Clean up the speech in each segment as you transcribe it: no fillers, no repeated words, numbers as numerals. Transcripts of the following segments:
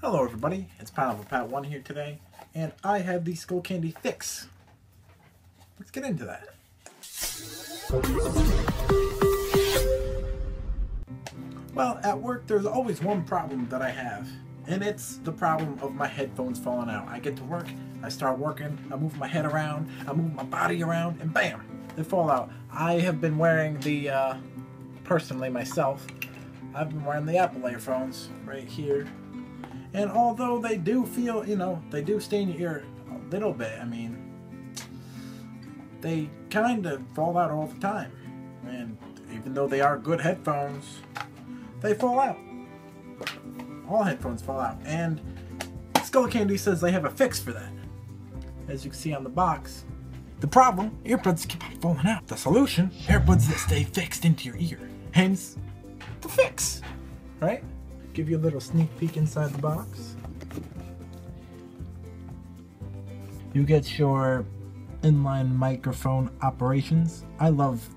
Hello everybody, it's Pineapple Pat 1 here today, and I have the Skullcandy fix. Let's get into that. Well, at work there's always one problem that I have, and it's the problem of my headphones falling out. I get to work, I start working, I move my head around, I move my body around, and bam, they fall out. I have been wearing the, personally myself, I've been wearing the Apple earphones right here. And although they do feel, they do stay in your ear a little bit, I mean, they kind of fall out all the time. And even though they are good headphones, they fall out. All headphones fall out. And Skullcandy says they have a fix for that. As you can see on the box. The problem, earbuds keep on falling out. The solution, earbuds that stay fixed into your ear. Hence, the fix, right? Give you a little sneak peek inside the box. You get your inline microphone operations. I love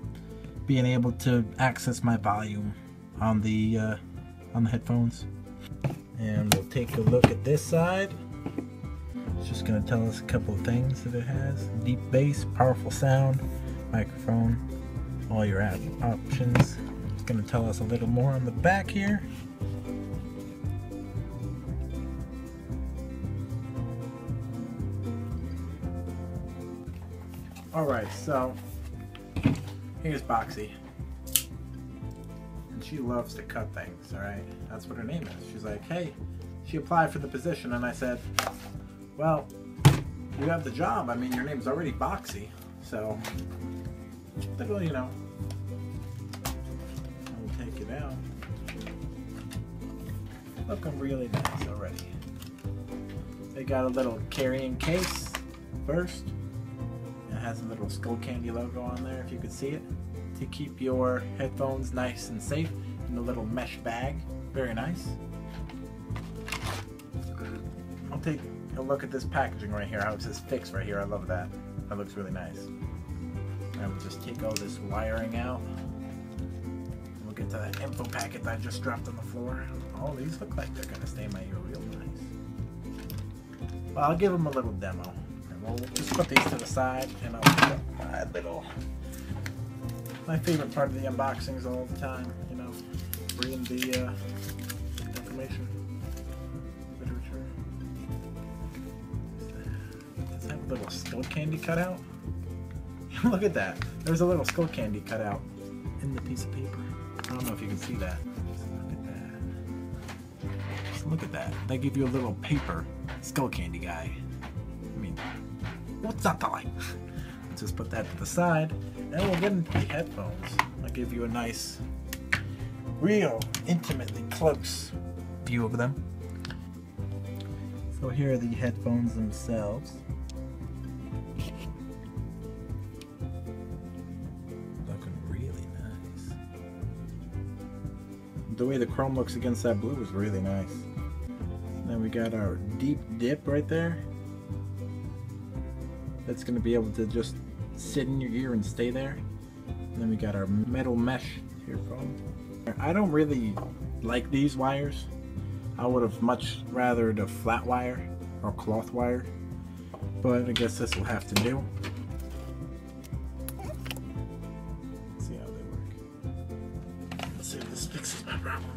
being able to access my volume on the headphones. And we'll take a look at this side. It's just going to tell us a couple of things that it has. Deep bass, powerful sound, microphone, all your options. It's going to tell us a little more on the back here. Alright, so here's Boxy. And she loves to cut things, alright? That's what her name is. She's like, hey, she applied for the position, and I said, well, you have the job. I mean, your name's already Boxy, so, well, I'll take it out. Looking really nice already. They got a little carrying case first. It has a little Skullcandy logo on there, if you could see it, to keep your headphones nice and safe in a little mesh bag. Very nice. I'll take a look at this packaging right here, how it says fix right here. I love that. That looks really nice. I will just take all this wiring out. We'll get to that info packet that I just dropped on the floor. Oh, these look like they're going to stay in my ear real nice. Well, I'll give them a little demo. We'll just put these to the side, and I'll put up my favorite part of the unboxings all the time, reading the information literature. Does it have a little Skullcandy cutout? Look at that. There's a little Skullcandy cutout in the piece of paper. I don't know if you can see that. Look at that. Just look at that. They give you a little paper Skullcandy guy. I mean, what's that like? Let's just put that to the side, and we'll get into the headphones. I'll give you a nice, real, intimately close view of them. So here are the headphones themselves. Looking really nice. The way the chrome looks against that blue is really nice. Then we got our deep dip right there. That's going to be able to just sit in your ear and stay there. And then we got our metal mesh earphone. I don't really like these wires. I would have much rather the flat wire or cloth wire, but I guess this will have to do. Let's see how they work. Let's see if this fixes my problem.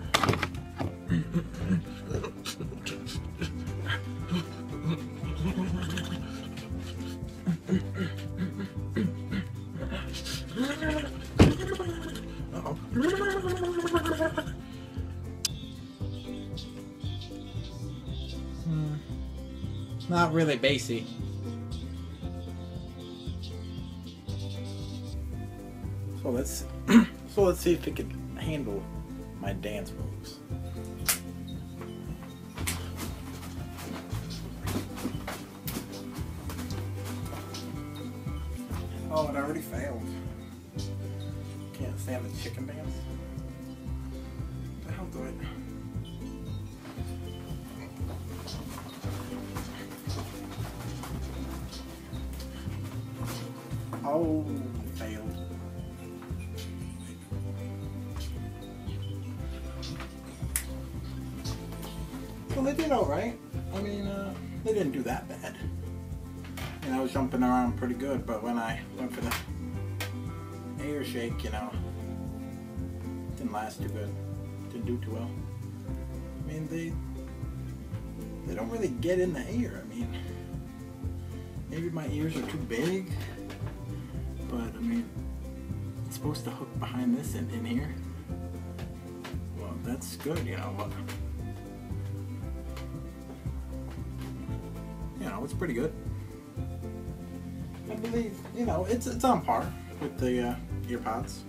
Not really bassy. So let's see if it can handle my dance moves. Oh, it already failed. Can't stand the chicken dance. What the hell do it? Oh, failed. Well, they did did alright. I mean, they didn't do that bad. And I was jumping around pretty good, but when I went for the air shake, you know, it didn't last too good. Didn't do too well. I mean, they don't really get in the air. I mean, maybe my ears are too big, but I mean, it's supposed to hook behind this and in here. Well, that's good, you know, but you know, it's pretty good. I believe, you know, it's on par with the EarPods.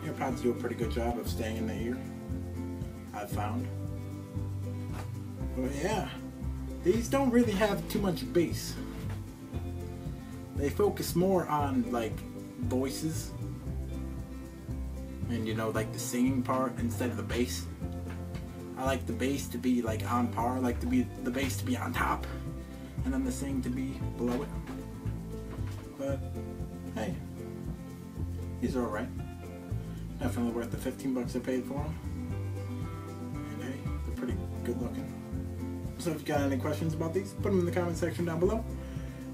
EarPods do a pretty good job of staying in the ear, I've found. But yeah, these don't really have too much bass. They focus more on like voices and, you know, like the singing part instead of the bass. I like the bass to be like on par. I like the bass to be on top, and then the sing to be below it. But hey, these are alright. Definitely worth the 15 bucks I paid for them. And hey, they're pretty good looking. So if you got any questions about these, put them in the comment section down below.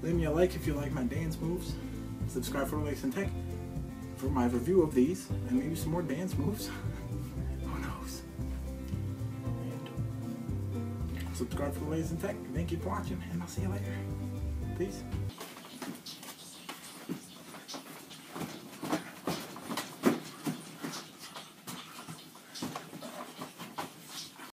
Leave me a like if you like my dance moves. Subscribe for the latest in tech for my review of these and maybe some more dance moves. Who knows? And subscribe for the latest in tech. Thank you for watching, and I'll see you later. Peace.